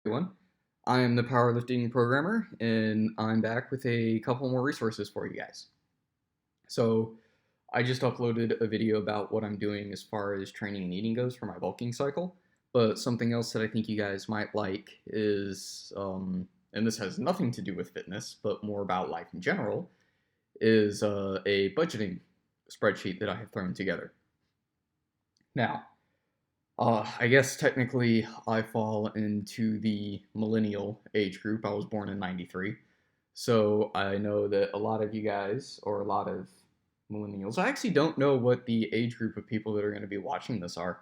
everyone. I am the powerlifting programmer, and I'm back with a couple more resources for you guys. So, I just uploaded a video about what I'm doing as far as training and eating goes for my bulking cycle. But something else that I think you guys might like is, and this has nothing to do with fitness, but more about life in general, is a budgeting spreadsheet that I have thrown together. Now, I guess technically I fall into the millennial age group. I was born in '93. So I know that a lot of you guys, or a lot of millennials, I actually don't know what the age group of people that are going to be watching this are.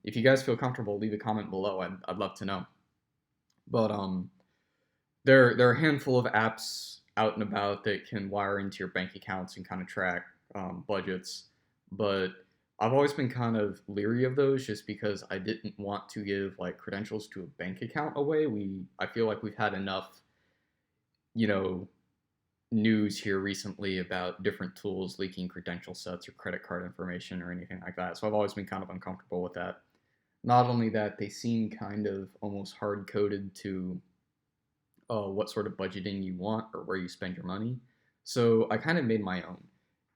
If you guys feel comfortable, leave a comment below. I'd love to know. But there are a handful of apps out and about that can wire into your bank accounts and kind of track budgets. But I've always been kind of leery of those just because I didn't want to give like credentials to a bank account away. I feel like we've had enough, you know, news here recently about different tools leaking credential sets or credit card information or anything like that. So I've always been kind of uncomfortable with that. Not only that, they seem kind of almost hard coded to what sort of budgeting you want or where you spend your money. So I kind of made my own.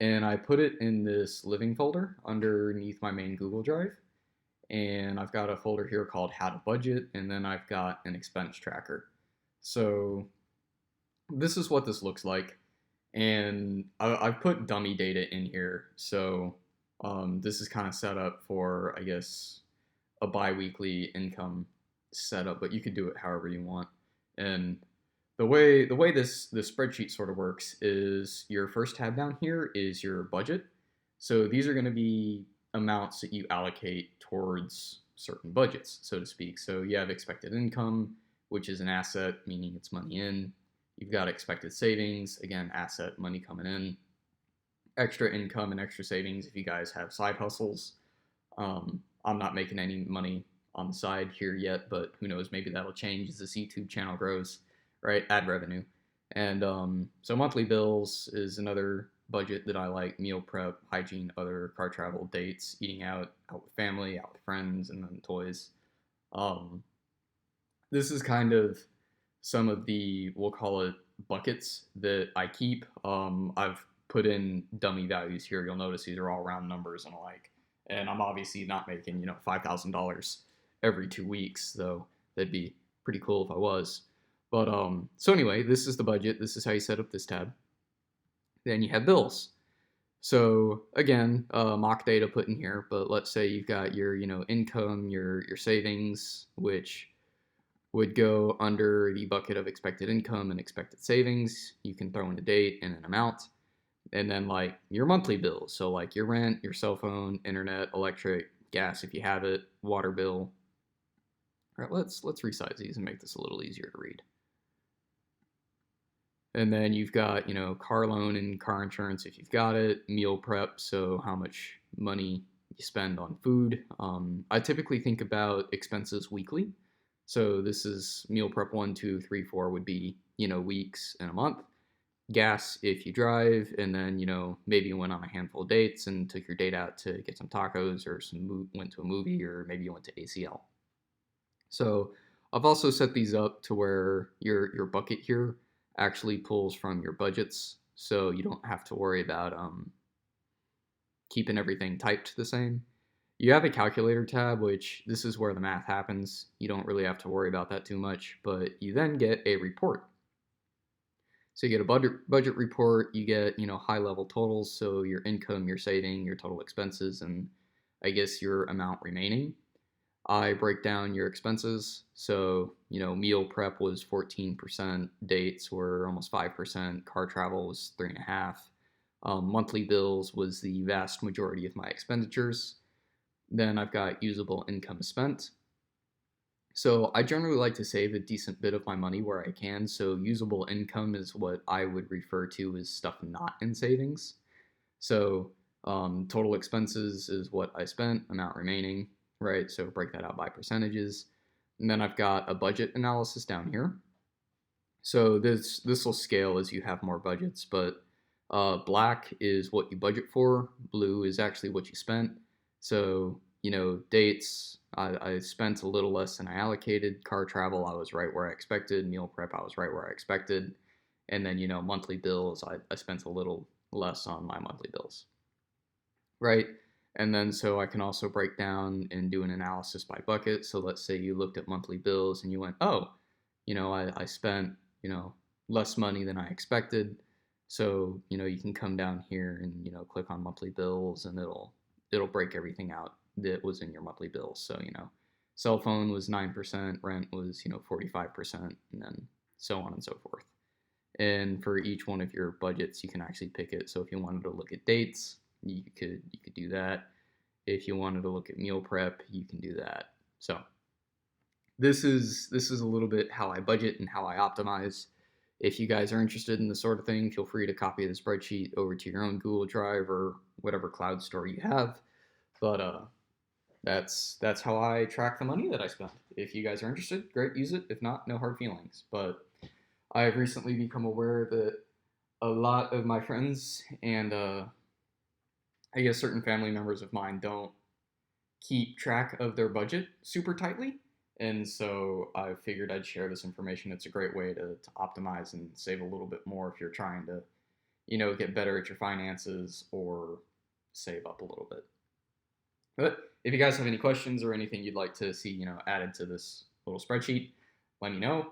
And I put it in this living folder underneath my main Google Drive. And I've got a folder here called How to Budget, and then I've got an expense tracker. So this is what this looks like. And I've put dummy data in here. So this is kind of set up for, I guess, a bi-weekly income setup, but you could do it however you want. And the way this spreadsheet sort of works is your first tab down here is your budget. So these are going to be amounts that you allocate towards certain budgets, so to speak. So you have expected income, which is an asset, meaning it's money in. You've got expected savings, again, asset, money coming in. Extra income and extra savings if you guys have side hustles. I'm not making any money on the side here yet, but who knows, maybe that'll change as this YouTube channel grows, right? Ad revenue. And so monthly bills is another budget that I like: meal prep, hygiene, other car travel, dates, eating out with family, out with friends, and then toys. Um, this is kind of some of the, we'll call it, buckets that I keep. I've put in dummy values here. You'll notice these are all round numbers and alike. And I'm obviously not making, $5,000 every 2 weeks, though that'd be pretty cool if I was. But so anyway, this is the budget. This is how you set up this tab. Then you have bills. So again, mock data put in here, but let's say you've got your, income, your savings, which would go under the bucket of expected income and expected savings. You can throw in a date and an amount. And then like your monthly bills, so like your rent, your cell phone, internet, electric, gas if you have it, water bill. All right, let's resize these and make this a little easier to read. And then you've got, car loan and car insurance if you've got it, meal prep, so how much money you spend on food. I typically think about expenses weekly. So this is meal prep 1, 2, 3, 4 would be, weeks and a month. Gas if you drive, and then, maybe you went on a handful of dates and took your date out to get some tacos or went to a movie, or maybe you went to ACL. So I've also set these up to where your bucket here actually pulls from your budgets, so you don't have to worry about keeping everything typed the same. You have a calculator tab, which this is where the math happens. You don't really have to worry about that too much, but you then get a report. So you get a budget report, you get, high level totals, so your income, your saving, your total expenses, and I guess your amount remaining. I break down your expenses. So, meal prep was 14%, dates were almost 5%, car travel was 3.5%. Monthly bills was the vast majority of my expenditures. Then I've got usable income spent. So I generally like to save a decent bit of my money where I can. So usable income is what I would refer to as stuff not in savings. So total expenses is what I spent, amount remaining, right? So break that out by percentages. And then I've got a budget analysis down here. So this will scale as you have more budgets, but black is what you budget for. Blue is actually what you spent. So, dates, I spent a little less than I allocated. Car travel, I was right where I expected. Meal prep, I was right where I expected. And then, monthly bills, I spent a little less on my monthly bills, right? And then so I can also break down and do an analysis by bucket. So let's say you looked at monthly bills and you went, oh, I spent, less money than I expected. So, you can come down here and, click on monthly bills and it'll break everything out that was in your monthly bills. So, cell phone was 9%, rent was, 45%, and then so on and so forth. And for each one of your budgets, you can actually pick it. So if you wanted to look at dates, you could do that. If you wanted to look at meal prep, you can do that. So this is a little bit how I budget and how I optimize. If you guys are interested in this sort of thing, feel free to copy the spreadsheet over to your own Google Drive or whatever cloud store you have. But that's how I track the money that I spend. If you guys are interested, great, use it. If not, no hard feelings. But I've recently become aware that a lot of my friends and I guess certain family members of mine don't keep track of their budget super tightly. And so I figured I'd share this information. It's a great way to optimize and save a little bit more if you're trying to, get better at your finances or save up a little bit. But if you guys have any questions or anything you'd like to see, added to this little spreadsheet, let me know.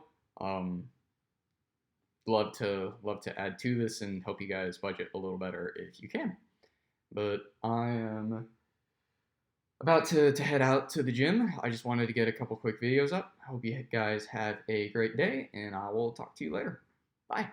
Love to add to this and help you guys budget a little better if you can. But I am about to head out to the gym. I just wanted to get a couple quick videos up. I hope you guys have a great day, and I will talk to you later. Bye.